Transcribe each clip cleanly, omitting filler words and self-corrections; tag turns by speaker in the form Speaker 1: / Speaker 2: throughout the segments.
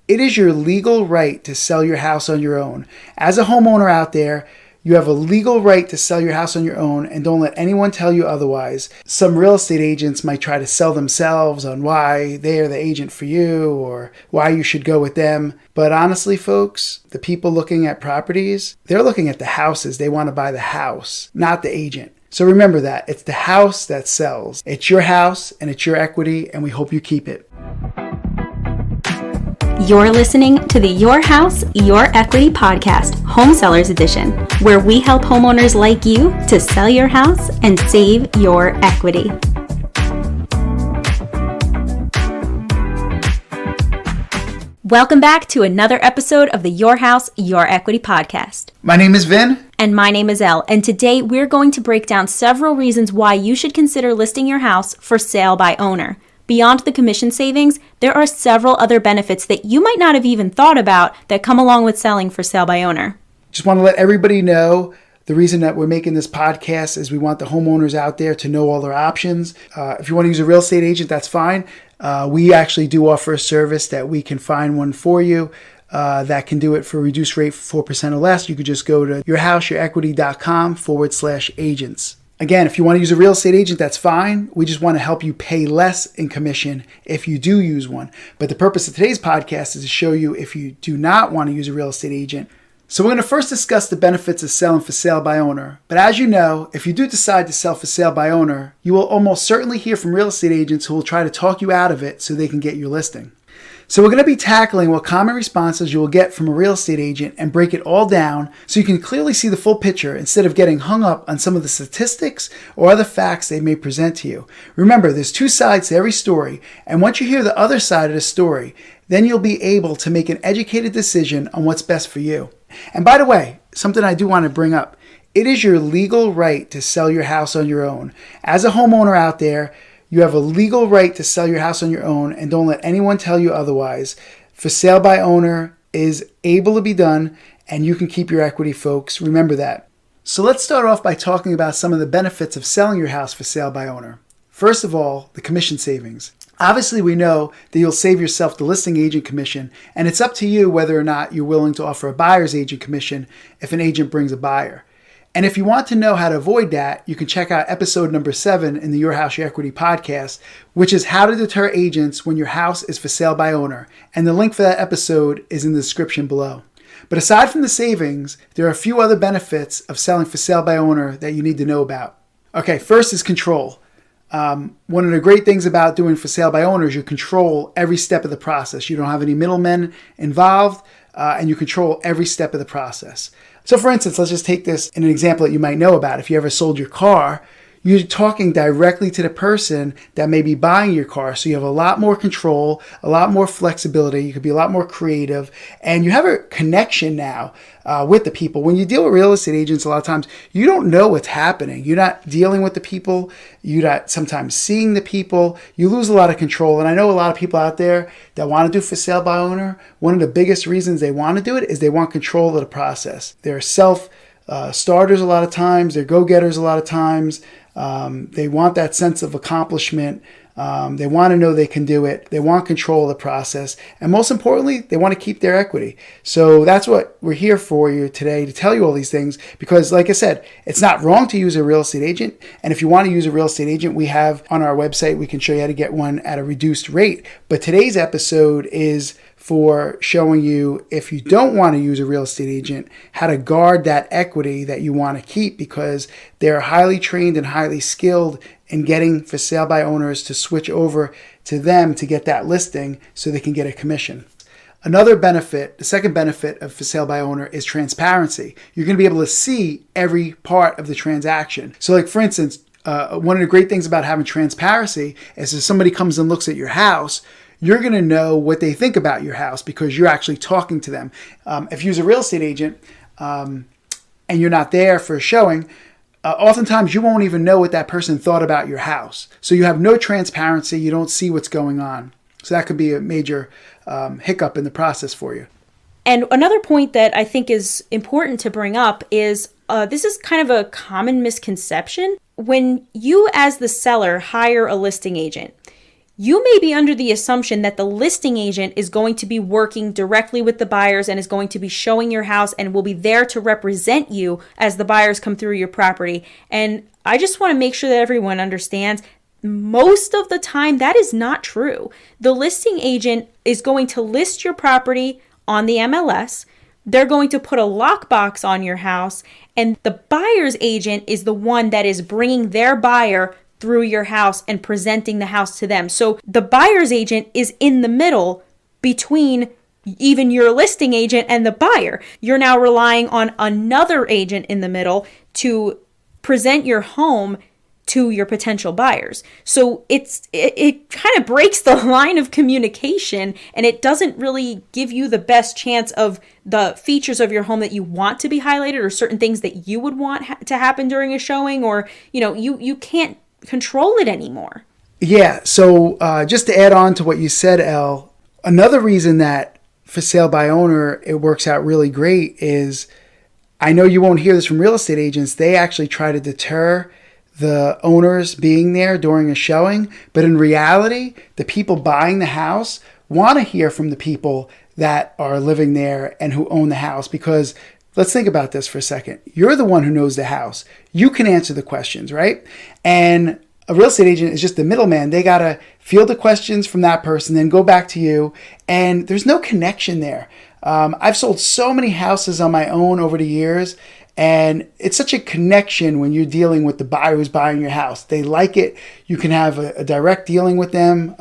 Speaker 1: It is your legal right to sell your house on your own. As a homeowner out there, you have a legal right to sell your house on your own, and don't let anyone tell you otherwise. Some real estate agents might try to sell themselves on why they are the agent for you or why you should go with them. But honestly, folks, the people looking at properties, they're looking at the houses. They want to buy the house, not the agent. So remember that. It's the house that sells. It's your house and it's your equity, and we hope you keep it.
Speaker 2: You're listening to the Your House, Your Equity podcast, Home Sellers Edition, where we help homeowners like you to sell your house and save your equity. Welcome back to another episode of the Your House, Your Equity podcast.
Speaker 1: My name is Vin.
Speaker 2: And my name is Elle. And today we're going to break down several reasons why you should consider listing your house for sale by owner. Beyond the commission savings, there are several other benefits that you might not have even thought about that come along with selling for sale by owner.
Speaker 1: Just want to let everybody know the reason that we're making this podcast is we want the homeowners out there to know all their options. If you want to use a real estate agent, that's fine. We actually do offer a service that we can find one for you that can do it for a reduced rate for 4% or less. You could just go to yourhouseyourequity.com/agents. Again, if you want to use a real estate agent, that's fine. We just want to help you pay less in commission if you do use one. But the purpose of today's podcast is to show you if you do not want to use a real estate agent. So we're going to first discuss the benefits of selling for sale by owner. But as you know, if you do decide to sell for sale by owner, you will almost certainly hear from real estate agents who will try to talk you out of it so they can get your listing. So we're going to be tackling what common responses you will get from a real estate agent and break it all down so you can clearly see the full picture instead of getting hung up on some of the statistics or other facts they may present to you. Remember, there's two sides to every story, and once you hear the other side of the story, then you'll be able to make an educated decision on what's best for you. And by the way, something I do want to bring up, it is your legal right to sell your house on your own. As a homeowner out there, you have a legal right to sell your house on your own, and don't let anyone tell you otherwise. For sale by owner is able to be done, and you can keep your equity, folks. Remember that. So let's start off by talking about some of the benefits of selling your house for sale by owner. First of all, the commission savings. Obviously, we know that you'll save yourself the listing agent commission, and it's up to you whether or not you're willing to offer a buyer's agent commission if an agent brings a buyer. And if you want to know how to avoid that, you can check out episode number 7 in the Your House, Your Equity podcast, which is how to deter agents when your house is for sale by owner. And the link for that episode is in the description below. But aside from the savings, there are a few other benefits of selling for sale by owner that you need to know about. Okay, first is control. One of the great things about doing for sale by owner is you control every step of the process. You don't have any middlemen involved, and you control every step of the process. So for instance, let's just take this in an example that you might know about. If you ever sold your car, you're talking directly to the person that may be buying your car. So you have a lot more control, a lot more flexibility. You could be a lot more creative, and you have a connection now with the people. When you deal with real estate agents, a lot of times you don't know what's happening. You're not dealing with the people. You're not sometimes seeing the people. You lose a lot of control. And I know a lot of people out there that want to do for sale by owner. One of the biggest reasons they want to do it is they want control of the process. They're self-starters a lot of times. They're go-getters a lot of times. They want that sense of accomplishment. They want to know they can do it. They want control of the process. And most importantly, they want to keep their equity. So that's what we're here for you today, to tell you all these things. Because like I said, it's not wrong to use a real estate agent. And if you want to use a real estate agent, we have on our website, we can show you how to get one at a reduced rate. But today's episode is for showing you, if you don't want to use a real estate agent, how to guard that equity that you want to keep, because they're highly trained and highly skilled in getting for sale by owners to switch over to them to get that listing so they can get a commission. Another benefit, the second benefit of for sale by owner, is transparency. You're going to be able to see every part of the transaction. So like for instance, one of the great things about having transparency is if somebody comes and looks at your house, you're going to know what they think about your house because you're actually talking to them. If you use a real estate agent and you're not there for a showing, oftentimes you won't even know what that person thought about your house. So you have no transparency. You don't see what's going on. So that could be a major hiccup in the process for you.
Speaker 2: And another point that I think is important to bring up is this is kind of a common misconception. When you as the seller hire a listing agent, you may be under the assumption that the listing agent is going to be working directly with the buyers and is going to be showing your house and will be there to represent you as the buyers come through your property. And I just want to make sure that everyone understands most of the time that is not true. The listing agent is going to list your property on the MLS. They're going to put a lockbox on your house, and the buyer's agent is the one that is bringing their buyer through your house and presenting the house to them. So the buyer's agent is in the middle between even your listing agent and the buyer. You're now relying on another agent in the middle to present your home to your potential buyers. So it kind of breaks the line of communication, and it doesn't really give you the best chance of the features of your home that you want to be highlighted, or certain things that you would want to happen during a showing, or you can't control it anymore.
Speaker 1: Yeah. So just to add on to what you said, Elle, another reason that for sale by owner it works out really great is, I know you won't hear this from real estate agents, they actually try to deter the owners being there during a showing, but in reality, the people buying the house want to hear from the people that are living there and who own the house, because let's think about this for a second. You're the one who knows the house. You can answer the questions, right? And a real estate agent is just the middleman. They got to field the questions from that person, then go back to you. And there's no connection there. I've sold so many houses on my own over the years, and it's such a connection when you're dealing with the buyer who's buying your house. They like it. You can have a direct dealing with them,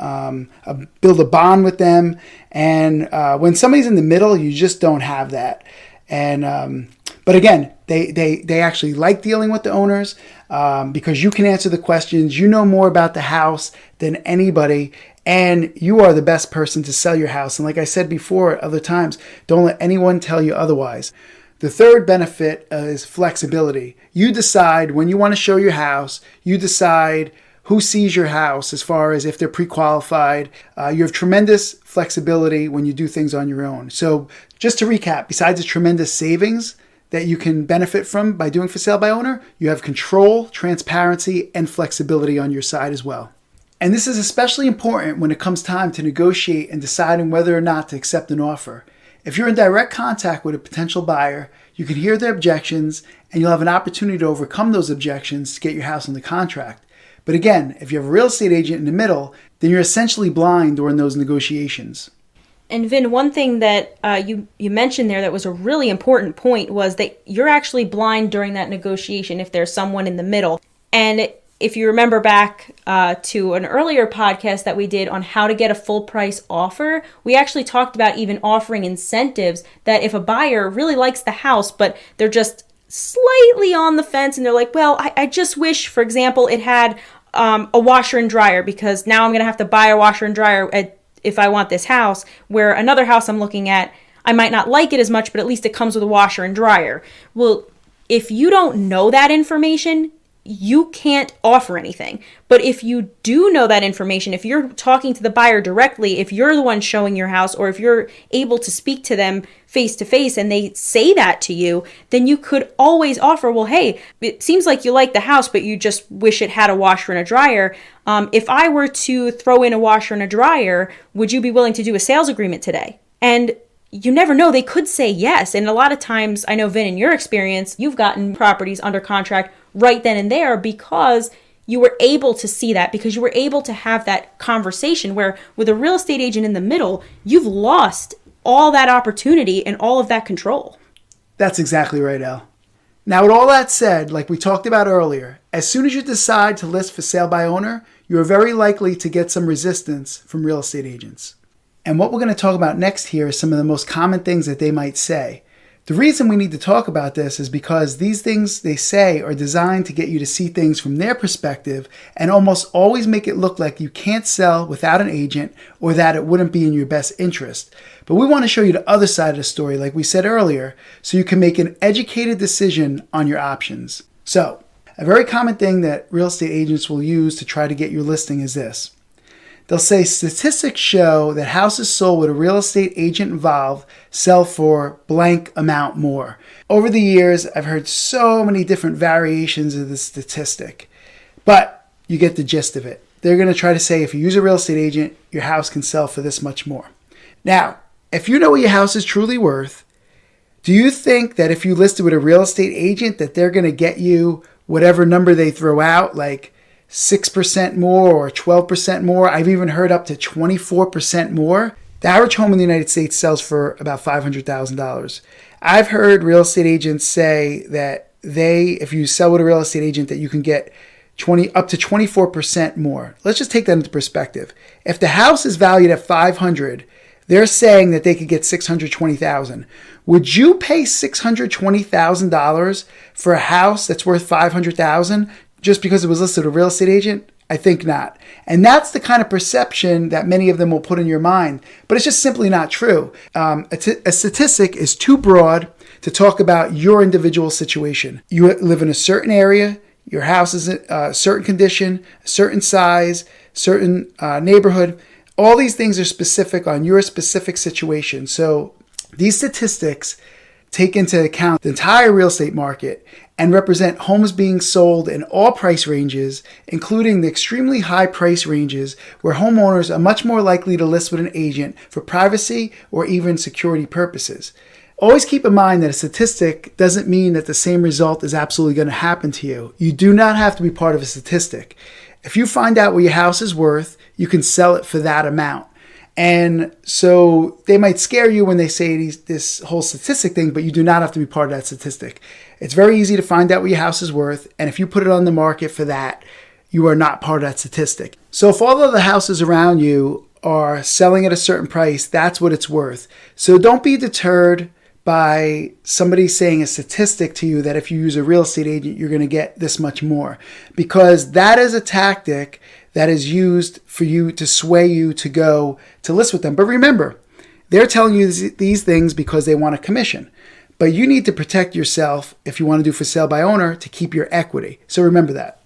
Speaker 1: build a bond with them. And when somebody's in the middle, you just don't have that. And but again, they actually like dealing with the owners because you can answer the questions. You know more about the house than anybody, and you are the best person to sell your house. And like I said before at other times, don't let anyone tell you otherwise. The third benefit is flexibility. You decide when you want to show your house. You decide who sees your house as far as if they're pre-qualified. You have tremendous flexibility when you do things on your own. So just to recap, besides the tremendous savings that you can benefit from by doing for sale by owner, you have control, transparency, and flexibility on your side as well. And this is especially important when it comes time to negotiate and deciding whether or not to accept an offer. If you're in direct contact with a potential buyer, you can hear their objections and you'll have an opportunity to overcome those objections to get your house under contract. But again, if you have a real estate agent in the middle, then you're essentially blind during those negotiations.
Speaker 2: And Vin, one thing that you mentioned there that was a really important point was that you're actually blind during that negotiation if there's someone in the middle. And if you remember back to an earlier podcast that we did on how to get a full price offer, we actually talked about even offering incentives that if a buyer really likes the house, but they're just slightly on the fence and they're like, well, I just wish, for example, it had a washer and dryer, because now I'm going to have to buy a washer and dryer if I want this house, where another house I'm looking at, I might not like it as much, but at least it comes with a washer and dryer. Well, if you don't know that information, you can't offer anything. But if you do know that information, if you're talking to the buyer directly, if you're the one showing your house, or if you're able to speak to them face to face and they say that to you, then you could always offer, well, hey, it seems like you like the house, but you just wish it had a washer and a dryer. If I were to throw in a washer and a dryer, would you be willing to do a sales agreement today? And you never know, they could say yes. And a lot of times, I know, Vin, in your experience, you've gotten properties under contract right then and there because you were able to see that, because you were able to have that conversation, where with a real estate agent in the middle, you've lost all that opportunity and all of that control.
Speaker 1: That's exactly right, Elle. Now, with all that said, like we talked about earlier, as soon as you decide to list for sale by owner, you are very likely to get some resistance from real estate agents. And what we're going to talk about next here is some of the most common things that they might say. The reason we need to talk about this is because these things they say are designed to get you to see things from their perspective and almost always make it look like you can't sell without an agent, or that it wouldn't be in your best interest. But we want to show you the other side of the story, like we said earlier, so you can make an educated decision on your options. So, a very common thing that real estate agents will use to try to get your listing is this. They'll say statistics show that houses sold with a real estate agent involved sell for blank amount more. Over the years, I've heard so many different variations of this statistic, but you get the gist of it. they're going to try to say if you use a real estate agent, your house can sell for this much more. Now, if you know what your house is truly worth, do you think that if you listed with a real estate agent that they're going to get you whatever number they throw out, like 6% more or 12% more? I've even heard up to 24% more. The average home in the United States sells for about $500,000. I've heard real estate agents say that if you sell with a real estate agent, that you can get up to 24% more. Let's just take that into perspective. If the house is valued at $500,000, they're saying that they could get $620,000. Would you pay $620,000 for a house that's worth $500,000 just because it was listed with a real estate agent? I think not. And that's the kind of perception that many of them will put in your mind. But it's just simply not true. A statistic is too broad to talk about your individual situation. You live in a certain area, your house is in a certain condition, a certain size, certain neighborhood. All these things are specific on your specific situation. So these statistics take into account the entire real estate market and represent homes being sold in all price ranges, including the extremely high price ranges where homeowners are much more likely to list with an agent for privacy or even security purposes. Always keep in mind that a statistic doesn't mean that the same result is absolutely going to happen to you. You do not have to be part of a statistic. If you find out what your house is worth, you can sell it for that amount. And so they might scare you when they say this whole statistic thing, but you do not have to be part of that statistic. It's very easy to find out what your house is worth. And if you put it on the market for that, you are not part of that statistic. So if all of the houses around you are selling at a certain price, that's what it's worth. So don't be deterred by somebody saying a statistic to you that if you use a real estate agent, you're going to get this much more, because that is a tactic that is used for you to sway you to go to list with them. But remember, they're telling you these things because they want a commission. But you need to protect yourself if you want to do for sale by owner to keep your equity. So remember that.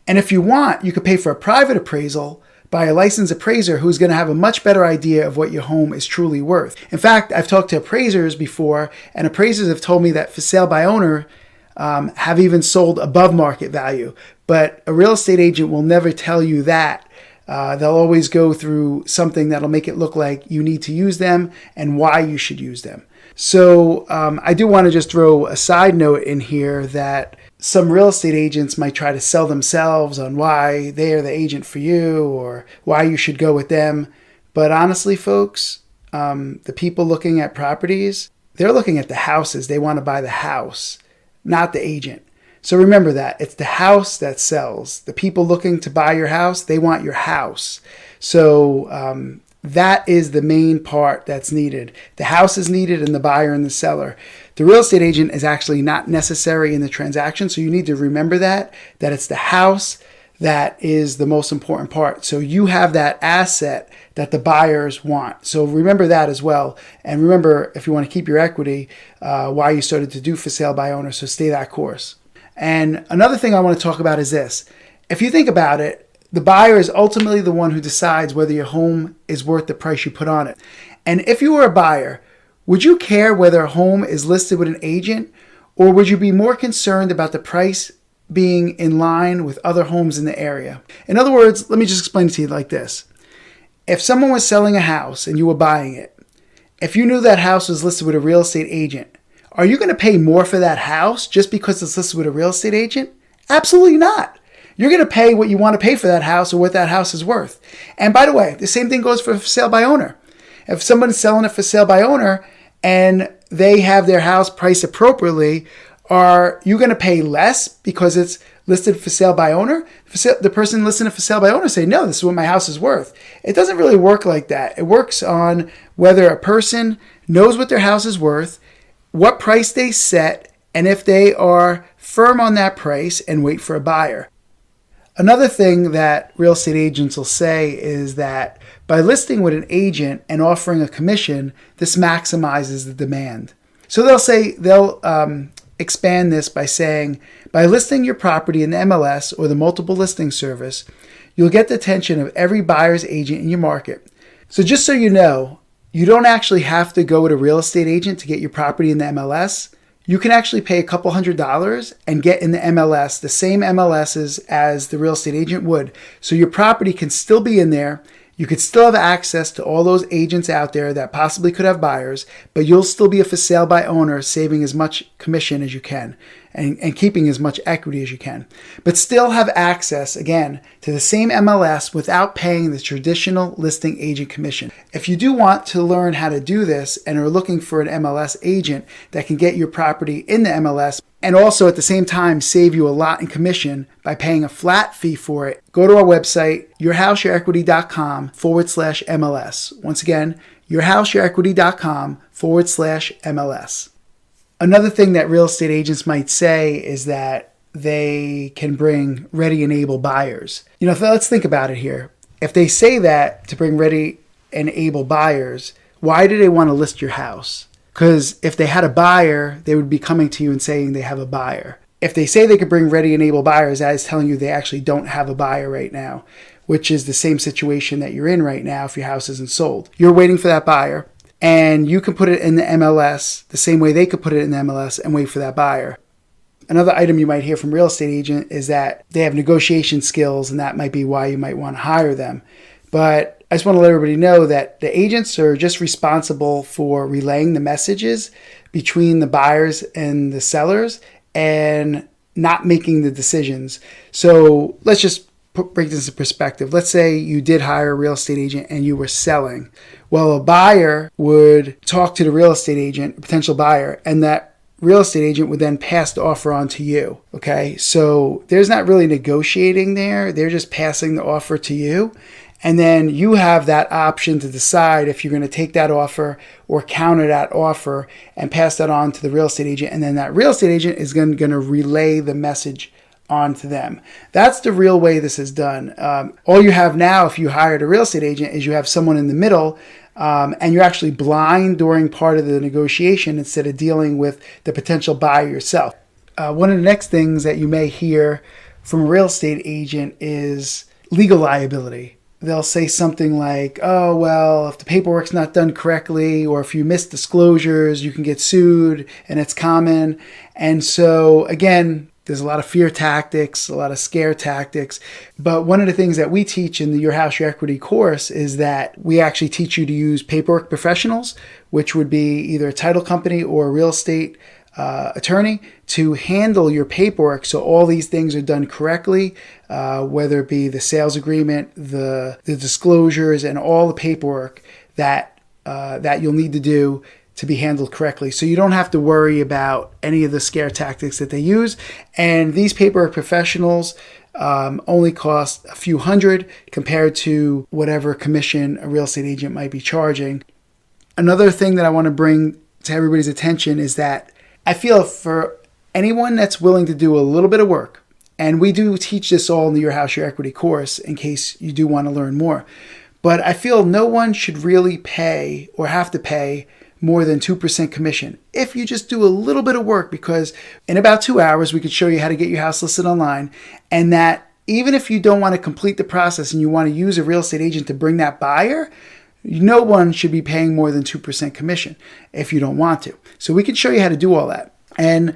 Speaker 1: And if you want, you could pay for a private appraisal by a licensed appraiser who's going to have a much better idea of what your home is truly worth. In fact, I've talked to appraisers before, and appraisers have told me that for sale by owner have even sold above market value. But a real estate agent will never tell you that. They'll always go through something that'll make it look like you need to use them and why you should use them. So I do want to just throw a side note in here that some real estate agents might try to sell themselves on why they are the agent for you or why you should go with them. But honestly, folks, the people looking at properties, they're looking at the houses. They want to buy the house, not the agent. So remember that. It's the house that sells. The people looking to buy your house, they want your house. So that is the main part that's needed. The house is needed and the buyer and the seller. The real estate agent is actually not necessary in the transaction. So you need to remember that it's the house that is the most important part. So you have that asset that the buyers want. So remember that as well. And remember, if you want to keep your equity, why you started to do for sale by owner. So stay that course. And another thing I want to talk about is this. If you think about it, the buyer is ultimately the one who decides whether your home is worth the price you put on it. And if you were a buyer, would you care whether a home is listed with an agent, or would you be more concerned about the price being in line with other homes in the area? In other words, let me just explain it to you like this. If someone was selling a house and you were buying it, if you knew that house was listed with a real estate agent, are you going to pay more for that house just because it's listed with a real estate agent? Absolutely not. You're going to pay what you want to pay for that house or what that house is worth. And by the way, the same thing goes for sale by owner. If someone's selling it for sale by owner and they have their house priced appropriately, are you going to pay less because it's listed for sale by owner? The person listing it for sale by owner say, no, this is what my house is worth. It doesn't really work like that. It works on whether a person knows what their house is worth, what price they set, and if they are firm on that price and wait for a buyer. Another thing that real estate agents will say is that by listing with an agent and offering a commission, this maximizes the demand. So they'll expand this by saying, by listing your property in the MLS or the multiple listing service, you'll get the attention of every buyer's agent in your market. So just so you know, you don't actually have to go with a real estate agent to get your property in the MLS. you can actually pay a couple $100s and get in the MLS, the same MLSs as the real estate agent would. So your property can still be in there. You could still have access to all those agents out there that possibly could have buyers, but you'll still be a for sale by owner, saving as much commission as you can and keeping as much equity as you can. But still have access, again, to the same MLS without paying the traditional listing agent commission. If you do want to learn how to do this and are looking for an MLS agent that can get your property in the MLS, and also at the same time save you a lot in commission by paying a flat fee for it, go to our website, yourhouseyourequity.com/MLS. Once again, yourhouseyourequity.com/MLS. Another thing that real estate agents might say is that they can bring ready and able buyers. Let's think about it here. If they say that to bring ready and able buyers, why do they want to list your house? Because if they had a buyer, they would be coming to you and saying they have a buyer. If they say they could bring ready and able buyers, that is telling you they actually don't have a buyer right now, which is the same situation that you're in right now if your house isn't sold. You're waiting for that buyer, and you can put it in the MLS the same way they could put it in the MLS and wait for that buyer. Another item you might hear from a real estate agent is that they have negotiation skills, and that might be why you might want to hire them. But I just want to let everybody know that the agents are just responsible for relaying the messages between the buyers and the sellers and not making the decisions. So let's just break this into perspective. Let's say you did hire a real estate agent and you were selling. Well, a buyer would talk to the real estate agent, a potential buyer, and that real estate agent would then pass the offer on to you. Okay, so there's not really negotiating there. They're just passing the offer to you. And then you have that option to decide if you're going to take that offer or counter that offer and pass that on to the real estate agent. And then that real estate agent is going to relay the message on to them. That's the real way this is done. All you have now, if you hired a real estate agent, is you have someone in the middle, and you're actually blind during part of the negotiation instead of dealing with the potential buyer yourself. One of the next things that you may hear from a real estate agent is legal liability. They'll say something like, oh, well, if the paperwork's not done correctly, or if you miss disclosures, you can get sued, and it's common. And so, again, there's a lot of fear tactics, a lot of scare tactics. But one of the things that we teach in the Your House, Your Equity course is that we actually teach you to use paperwork professionals, which would be either a title company or a real estate attorney, to handle your paperwork so all these things are done correctly, whether it be the sales agreement, the disclosures, and all the paperwork that you'll need to do to be handled correctly. So you don't have to worry about any of the scare tactics that they use. And these paperwork professionals only cost a few $100 compared to whatever commission a real estate agent might be charging. Another thing that I want to bring to everybody's attention is that I feel for anyone that's willing to do a little bit of work, and we do teach this all in the Your House, Your Equity course in case you do want to learn more, but I feel no one should really pay or have to pay more than 2% commission if you just do a little bit of work, because in about 2 hours we could show you how to get your house listed online, and that even if you don't want to complete the process and you want to use a real estate agent to bring that buyer, no one should be paying more than 2% commission if you don't want to. So we can show you how to do all that. And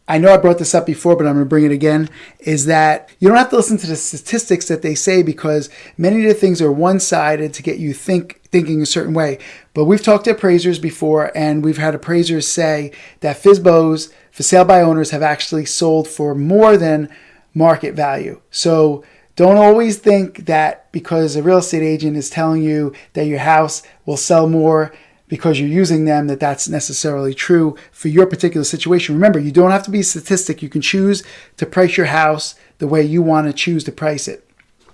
Speaker 1: I know I brought this up before, but I'm going to bring it again, is that you don't have to listen to the statistics that they say, because many of the things are one-sided to get you thinking a certain way. But we've talked to appraisers before, and we've had appraisers say that FSBOs, for sale by owners, have actually sold for more than market value. So don't always think that because a real estate agent is telling you that your house will sell more because you're using them, that that's necessarily true for your particular situation. Remember, you don't have to be a statistic. You can choose to price your house the way you want to choose to price it.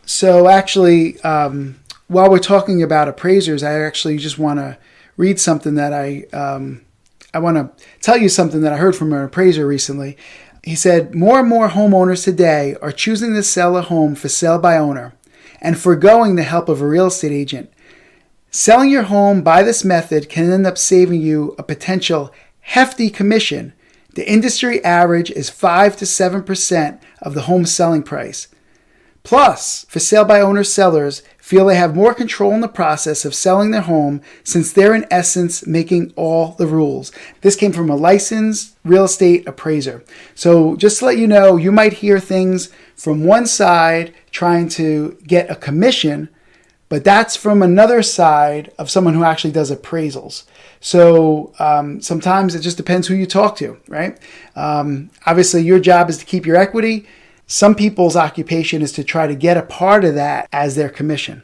Speaker 1: So actually, while we're talking about appraisers, I actually just want to read something that I want to tell you something that I heard from an appraiser recently. He said, more and more homeowners today are choosing to sell a home for sale by owner and foregoing the help of a real estate agent. Selling your home by this method can end up saving you a potential hefty commission. The industry average is 5 to 7% of the home selling price. Plus, for sale by owner sellers, feel they have more control in the process of selling their home since they're in essence making all the rules. This came from a licensed real estate appraiser. So just to let you know, you might hear things from one side trying to get a commission, but that's from another side of someone who actually does appraisals. So sometimes it just depends who you talk to, right? Obviously, your job is to keep your equity. Some people's occupation is to try to get a part of that as their commission.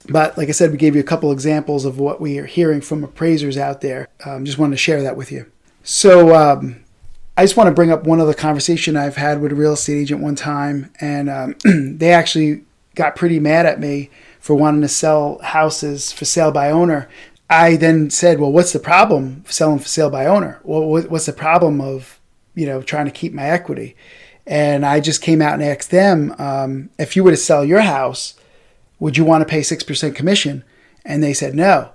Speaker 1: But like I said, we gave you a couple examples of what we are hearing from appraisers out there. Just wanted to share that with you. So I just want to bring up one other conversation I've had with a real estate agent one time, and they actually got pretty mad at me for wanting to sell houses for sale by owner. I then said, well, what's the problem selling for sale by owner? Well, what's the problem of, trying to keep my equity? And I just came out and asked them, if you were to sell your house, would you want to pay 6% commission? And they said no.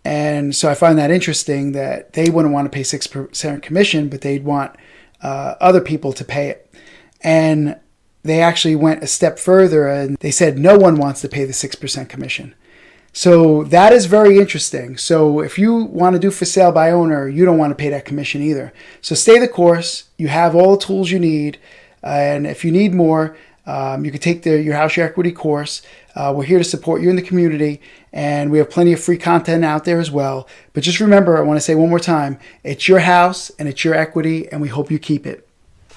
Speaker 1: And so I find that interesting that they wouldn't want to pay 6% commission, but they'd want other people to pay it. And they actually went a step further and they said no one wants to pay the 6% commission. So that is very interesting. So if you want to do for sale by owner, you don't want to pay that commission either. So stay the course. You have all the tools you need. And if you need more, you can take your House Your Equity course. We're here to support you in the community, and we have plenty of free content out there as well. But just remember, I want to say one more time, it's your house and it's your equity, and we hope you keep it.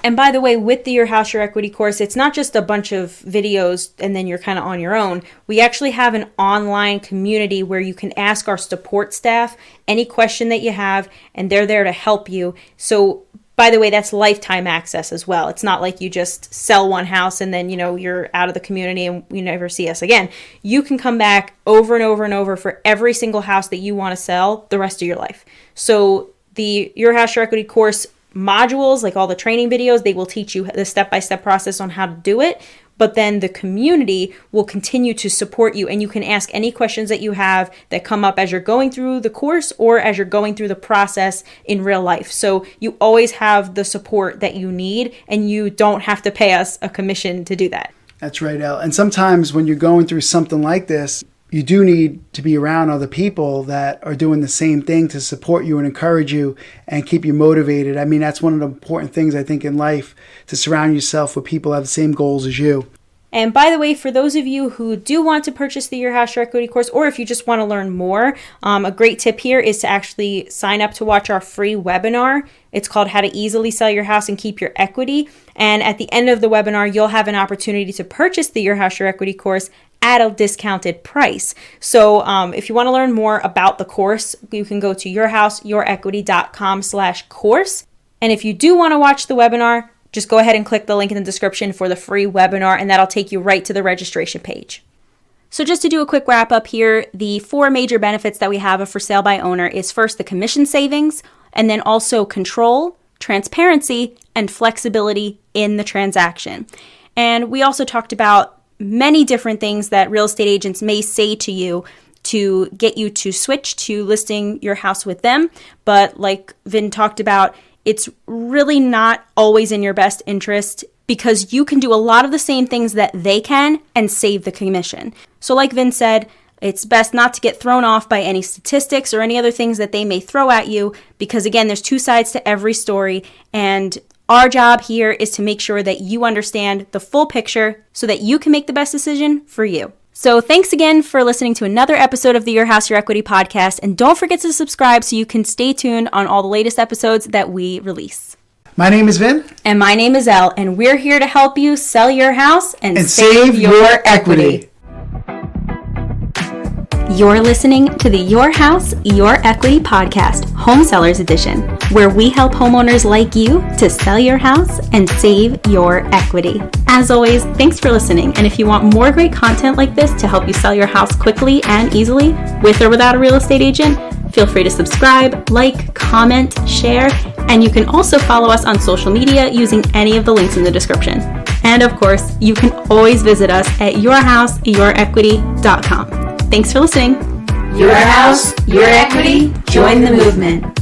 Speaker 2: And by the way, with the Your House, Your Equity course, it's not just a bunch of videos and then you're kind of on your own. We actually have an online community where you can ask our support staff any question that you have, and they're there to help you. So, by the way, that's lifetime access as well. It's not like you just sell one house and then, you're out of the community and you never see us again. You can come back over and over and over for every single house that you want to sell the rest of your life. So the Your House, Your Equity course modules, like all the training videos, they will teach you the step-by-step process on how to do it. But then the community will continue to support you, and you can ask any questions that you have that come up as you're going through the course or as you're going through the process in real life. So you always have the support that you need, and you don't have to pay us a commission to do that.
Speaker 1: That's right, Elle. And sometimes when you're going through something like this, you do need to be around other people that are doing the same thing to support you and encourage you and keep you motivated. I mean, that's one of the important things I think in life, to surround yourself with people who have the same goals as you.
Speaker 2: And by the way, for those of you who do want to purchase the Your House, Your Equity course, or if you just want to learn more, a great tip here is to actually sign up to watch our free webinar. It's called How to Easily Sell Your House and Keep Your Equity. And at the end of the webinar, you'll have an opportunity to purchase the Your House, Your Equity course at a discounted price. So if you want to learn more about the course, you can go to yourhouseyourequity.com/course. And if you do want to watch the webinar, just go ahead and click the link in the description for the free webinar, and that'll take you right to the registration page. So just to do a quick wrap up here, the 4 major benefits that we have of for sale by owner is first the commission savings, and then also control, transparency, and flexibility in the transaction. And we also talked about many different things that real estate agents may say to you to get you to switch to listing your house with them. But like Vin talked about, it's really not always in your best interest, because you can do a lot of the same things that they can and save the commission. So like Vin said, it's best not to get thrown off by any statistics or any other things that they may throw at you, because again, there's 2 sides to every story, and our job here is to make sure that you understand the full picture so that you can make the best decision for you. So thanks again for listening to another episode of the Your House, Your Equity podcast. And don't forget to subscribe so you can stay tuned on all the latest episodes that we release.
Speaker 1: My name is Vin.
Speaker 2: And my name is Elle. And we're here to help you sell your house and
Speaker 1: save your equity.
Speaker 2: You're listening to the Your House, Your Equity podcast, Home Sellers Edition, where we help homeowners like you to sell your house and save your equity. As always, thanks for listening. And if you want more great content like this to help you sell your house quickly and easily, with or without a real estate agent, feel free to subscribe, like, comment, share, and you can also follow us on social media using any of the links in the description. And of course, you can always visit us at yourhouseyourequity.com. Thanks for listening.
Speaker 3: Your house, your equity, join the movement.